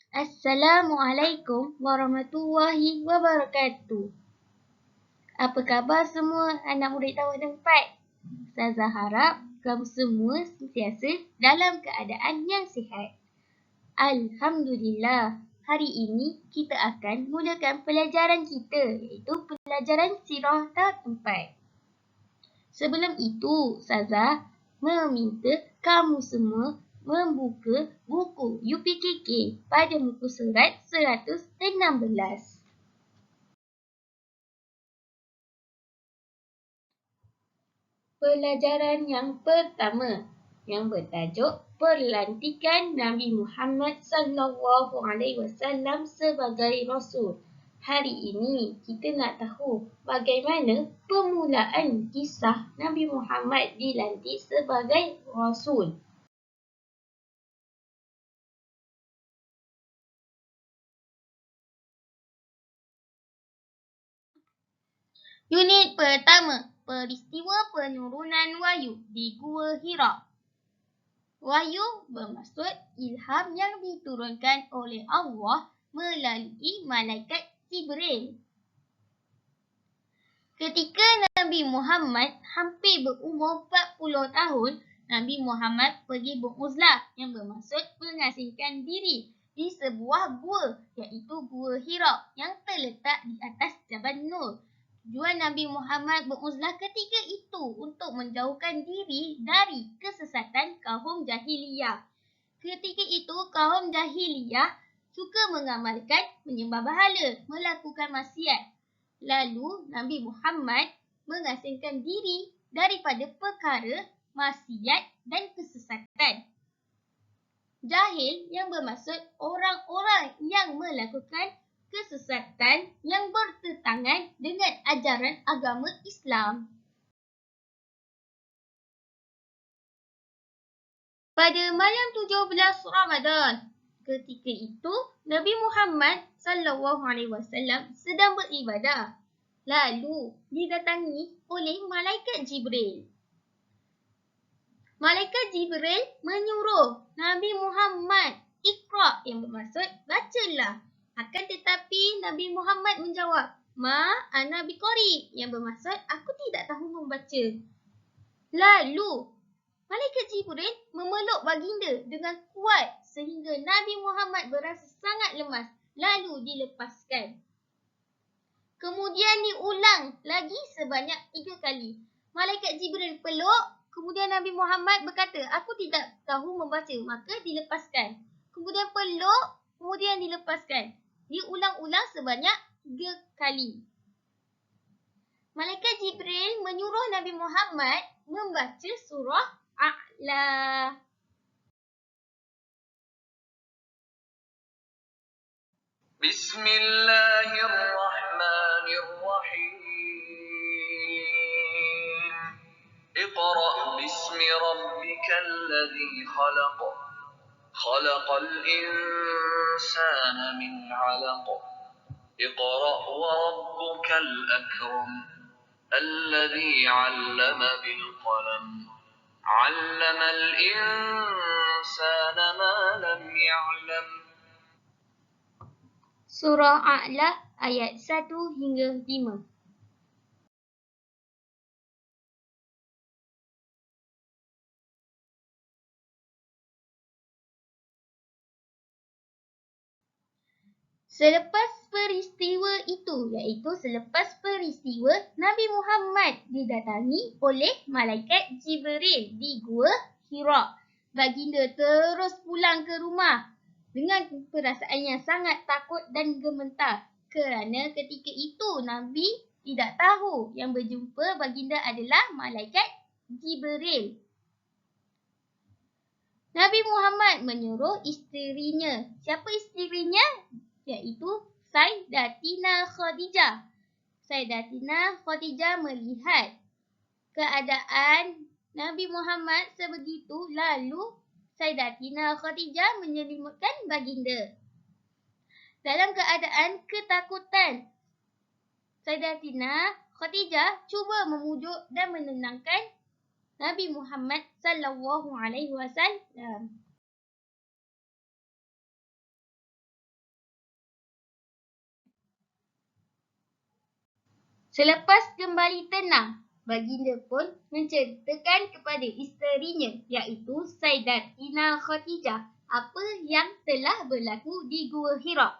Assalamualaikum warahmatullahi wabarakatuh. Apa khabar semua anak murid tahun 4? Ustazah harap kamu semua sentiasa dalam keadaan yang sihat. Alhamdulillah, hari ini kita akan mulakan pelajaran kita iaitu pelajaran sirah tahun 4. Sebelum itu, Ustazah meminta kamu semua membuka buku UPKK pada muka surat 116. Pelajaran yang pertama yang bertajuk Pelantikan Nabi Muhammad SAW sebagai Rasul. Hari ini kita nak tahu bagaimana permulaan kisah Nabi Muhammad dilantik sebagai Rasul. Unit pertama, peristiwa penurunan wahyu di Gua Hira. Wahyu bermaksud ilham yang diturunkan oleh Allah melalui malaikat Jibril. Ketika Nabi Muhammad hampir berumur 40 tahun, Nabi Muhammad pergi beruzlah yang bermaksud mengasingkan diri di sebuah gua iaitu Gua Hira yang terletak di atas Jabal Nur. Tujuan Nabi Muhammad beruzlah ketika itu untuk menjauhkan diri dari kesesatan kaum jahiliyah. Ketika itu kaum jahiliyah suka mengamalkan menyembah berhala, melakukan maksiat. Lalu Nabi Muhammad mengasingkan diri daripada perkara maksiat dan kesesatan. Jahil yang bermaksud orang-orang yang melakukan kesesatan yang bertentangan dengan ajaran agama Islam. Pada malam 17 Ramadan, ketika itu Nabi Muhammad SAW sedang beribadah. Lalu didatangi oleh malaikat Jibril. Malaikat Jibril menyuruh Nabi Muhammad Iqra yang bermaksud bacalah. Akan tetapi Nabi Muhammad menjawab, Ma ana biqari yang bermaksud aku tidak tahu membaca. Lalu malaikat Jibril memeluk baginda dengan kuat sehingga Nabi Muhammad berasa sangat lemas. Lalu dilepaskan. Kemudian diulang lagi sebanyak 3 kali. Malaikat Jibril peluk, kemudian Nabi Muhammad berkata, aku tidak tahu membaca, maka dilepaskan. Kemudian peluk, kemudian dilepaskan. Diulang-ulang sebanyak 3 kali. Malaikat Jibril menyuruh Nabi Muhammad membaca surah A'la. Bismillahirrahmanirrahim. Iqra' bismi rabbikal ladzi khalaq. Khalaqal insana min 'alaq. Iqra' wa rabbukal akram. Alladzi 'allama bil qalam. 'Allamal insana ma lam ya'lam. Surah A'la ayat 1 hingga 5. Selepas peristiwa itu, iaitu selepas peristiwa Nabi Muhammad didatangi oleh malaikat Jibril di Gua Hira, baginda terus pulang ke rumah dengan perasaan yang sangat takut dan gemetar kerana ketika itu Nabi tidak tahu yang berjumpa baginda adalah malaikat Jibril. Nabi Muhammad menyuruh isterinya. Siapa isterinya? Iaitu Sayyidatina Khadijah. Sayyidatina Khadijah melihat keadaan Nabi Muhammad sebegitu, lalu Sayyidatina Khadijah menyelimutkan baginda. Dalam keadaan ketakutan, Sayyidatina Khadijah cuba memujuk dan menenangkan Nabi Muhammad SAW. Selepas kembali tenang, baginda pun menceritakan kepada isterinya iaitu Sayyidatina Khadijah apa yang telah berlaku di Gua Hira.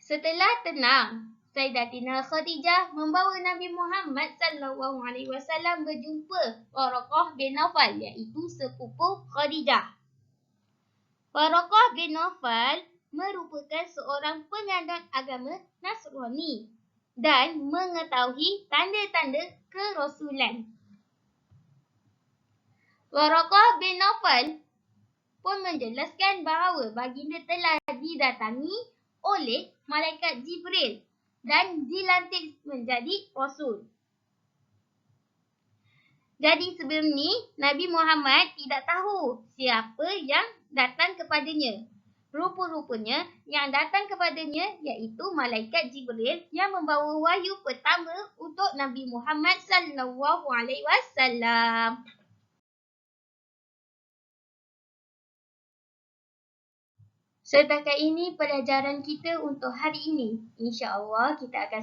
Setelah tenang, Sayyidatina Khadijah membawa Nabi Muhammad SAW berjumpa Waraqah bin Nawfal iaitu sepupu Khadijah. Waraqah bin Nawfal merupakan seorang penganut agama Nasrani dan mengetahui tanda-tanda kerasulan. Waraqah bin Nawfal pun menjelaskan bahawa baginda telah didatangi oleh malaikat Jibril dan dilantik menjadi rasul. Jadi sebelum ni Nabi Muhammad tidak tahu siapa yang datang kepadanya. Rupa-rupanya yang datang kepadanya iaitu malaikat Jibril yang membawa wahyu pertama untuk Nabi Muhammad SAW. Setakat ini pelajaran kita untuk hari ini. InsyaAllah kita akan